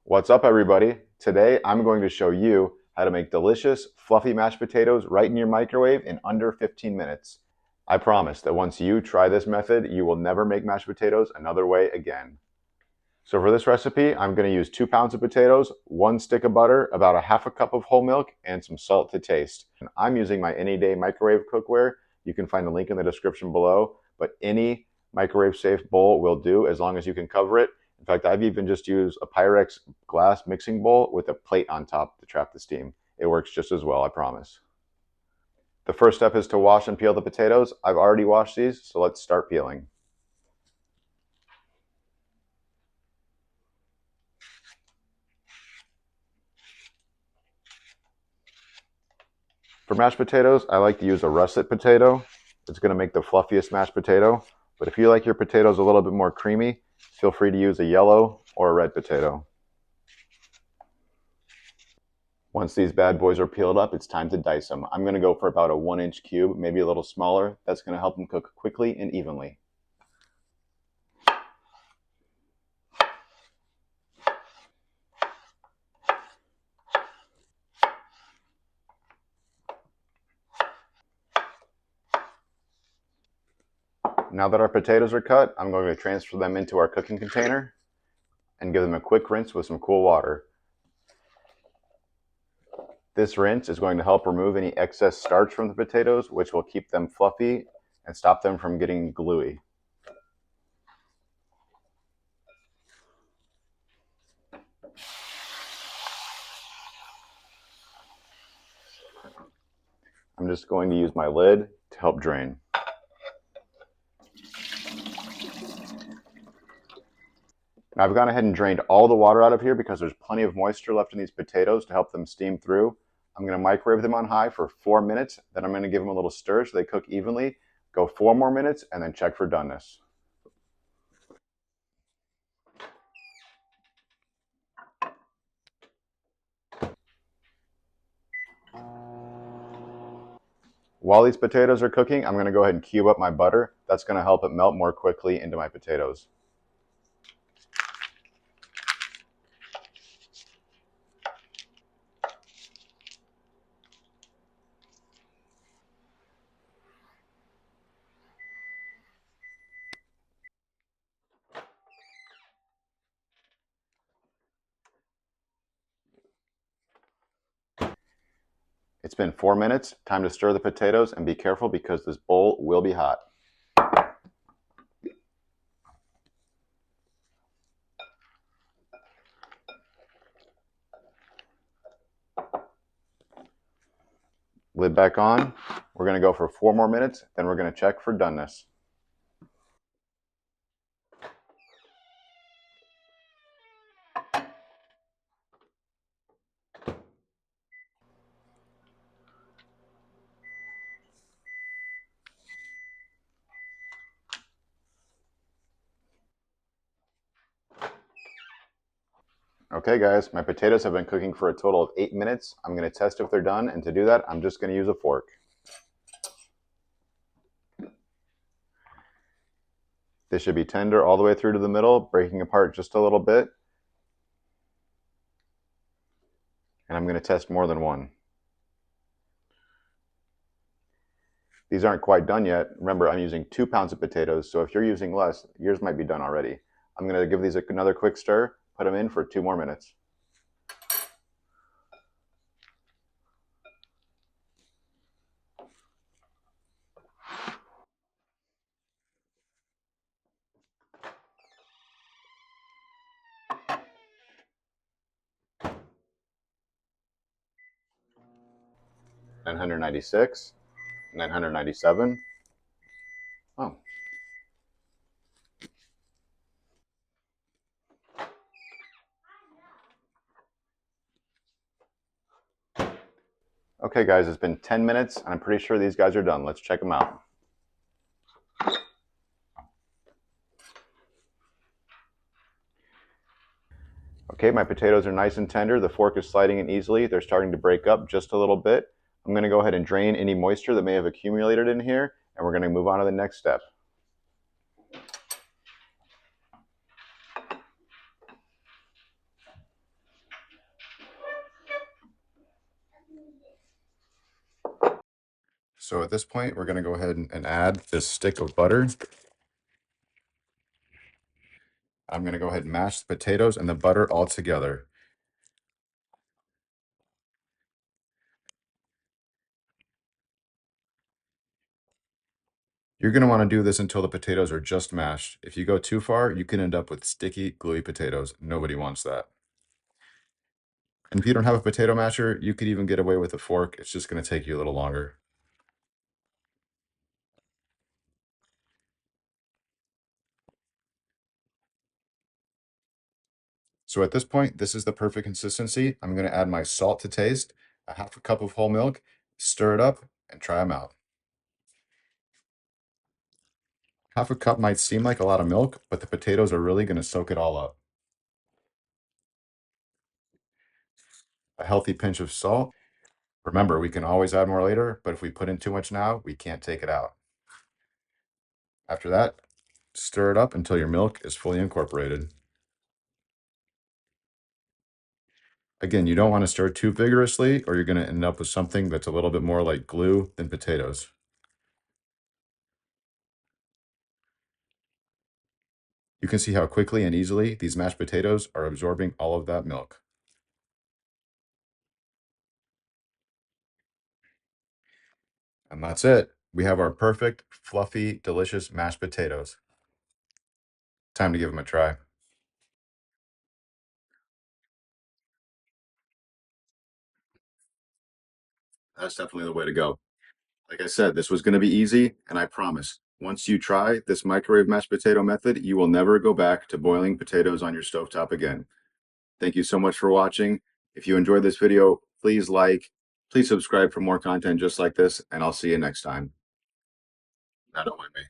What's up, everybody? Today I'm going to show you how to make delicious, fluffy mashed potatoes right in your microwave in under 15 minutes. I promise that once you try this method, you will never make mashed potatoes another way again. So for this recipe, I'm going to use 2 pounds of potatoes, 1 stick of butter, about a half a cup of whole milk, and some salt to taste. And I'm using my Anyday microwave cookware. You can find the link in the description below, but any microwave safe bowl will do as long as you can cover it. In fact, I've even just used a Pyrex glass mixing bowl with a plate on top to trap the steam. It works just as well, I promise. The first step is to wash and peel the potatoes. I've already washed these, so let's start peeling. For mashed potatoes, I like to use a russet potato. It's going to make the fluffiest mashed potato. But if you like your potatoes a little bit more creamy, feel free to use a yellow or a red potato. Once these bad boys are peeled up, it's time to dice them. I'm going to go for about a 1-inch cube, maybe a little smaller. That's going to help them cook quickly and evenly. Now that our potatoes are cut, I'm going to transfer them into our cooking container and give them a quick rinse with some cool water. This rinse is going to help remove any excess starch from the potatoes, which will keep them fluffy and stop them from getting gluey. I'm just going to use my lid to help drain. Now I've gone ahead and drained all the water out of here because there's plenty of moisture left in these potatoes to help them steam through. I'm going to microwave them on high for 4 minutes. Then I'm going to give them a little stir so they cook evenly. Go 4 more minutes and then check for doneness. While these potatoes are cooking, I'm going to go ahead and cube up my butter. That's going to help it melt more quickly into my potatoes. It's been 4 minutes. Time to stir the potatoes and be careful because this bowl will be hot. Lid back on. We're going to go for 4 more minutes, then we're going to check for doneness. Okay guys, my potatoes have been cooking for a total of 8 minutes. I'm going to test if they're done, and to do that, I'm just going to use a fork. They should be tender all the way through to the middle, breaking apart just a little bit. And I'm going to test more than one. These aren't quite done yet. Remember, I'm using 2 pounds of potatoes, so if you're using less, yours might be done already. I'm going to give these another quick stir, put them in for 2 more minutes. $996, $997. Oh. Okay guys, it's been 10 minutes and I'm pretty sure these guys are done. Let's check them out. Okay, my potatoes are nice and tender. The fork is sliding in easily. They're starting to break up just a little bit. I'm going to go ahead and drain any moisture that may have accumulated in here, and we're going to move on to the next step. So at this point, we're going to go ahead and add this stick of butter. I'm going to go ahead and mash the potatoes and the butter all together. You're going to want to do this until the potatoes are just mashed. If you go too far, you can end up with sticky, gluey potatoes. Nobody wants that. And if you don't have a potato masher, you could even get away with a fork. It's just going to take you a little longer. So at this point, this is the perfect consistency. I'm going to add my salt to taste, a half a cup of whole milk, stir it up, and try them out. Half a cup might seem like a lot of milk, but the potatoes are really going to soak it all up. A healthy pinch of salt. Remember, we can always add more later, but if we put in too much now, we can't take it out. After that, stir it up until your milk is fully incorporated. Again, you don't want to stir too vigorously or you're going to end up with something that's a little bit more like glue than potatoes. You can see how quickly and easily these mashed potatoes are absorbing all of that milk. And that's it. We have our perfect, fluffy, delicious mashed potatoes. Time to give them a try. That's definitely the way to go. Like I said, this was going to be easy, and I promise, once you try this microwave mashed potato method, you will never go back to boiling potatoes on your stovetop again. Thank you so much for watching. If you enjoyed this video, please like, please subscribe for more content just like this, and I'll see you next time. Now don't mind me.